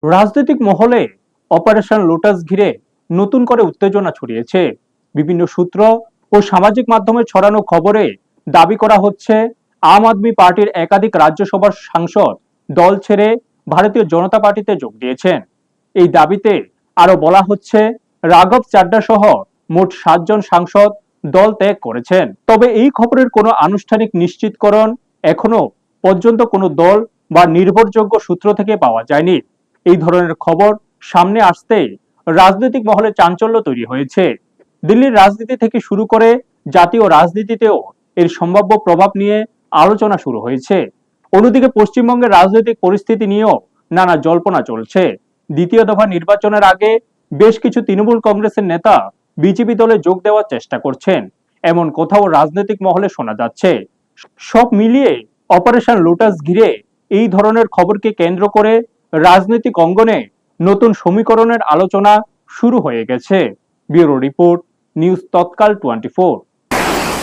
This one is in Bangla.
রাজনৈতিক মহলে অপারেশন লোটাস ঘিরে নতুন করে উত্তেজনা ছড়িয়েছে। বিভিন্ন সূত্র ও সামাজিক মাধ্যমে ছড়ানো খবরে দাবি করা হচ্ছে আম আদমি পার্টির একাধিক রাজ্যসভার সাংসদ দল ছেড়ে ভারতীয় জনতা পার্টিতে যোগ দিয়েছেন। এই দাবিতে আরো বলা হচ্ছে রাঘব চাড্ডা সহ মোট 7 জন সাংসদ দল ত্যাগ করেছেন। তবে এই খবরের কোনো আনুষ্ঠানিক নিশ্চিতকরণ এখনো পর্যন্ত কোনো দল বা নির্ভরযোগ্য সূত্র থেকে পাওয়া যায়নি। এই ধরনের খবর সামনে আসতেই রাজনৈতিক মহলে চাঞ্চল্য তৈরি হয়েছে। দিল্লির রাজনীতি থেকে শুরু করে জাতীয় রাজনীতিতেও এর সম্ভাব্য প্রভাব নিয়ে আলোচনা শুরু হয়েছে। অন্যদিকে পশ্চিমবঙ্গের রাজনৈতিক পরিস্থিতি নিয়েও নানা জল্পনা চলছে। দ্বিতীয় দফা নির্বাচনের আগে বেশ কিছু তৃণমূল কংগ্রেসের নেতা বিজেপি দলে যোগ দেওয়ার চেষ্টা করছেন, এমন কথাও রাজনৈতিক মহলে শোনা যাচ্ছে। সব মিলিয়ে অপারেশন লোটাস ঘিরে এই ধরনের খবরকে কেন্দ্র করে রাজনৈতিক অঙ্গনে নতুন সমীকরণের আলোচনা শুরু হয়ে গেছে। ব্যুরো রিপোর্ট, নিউজ তৎকাল 24।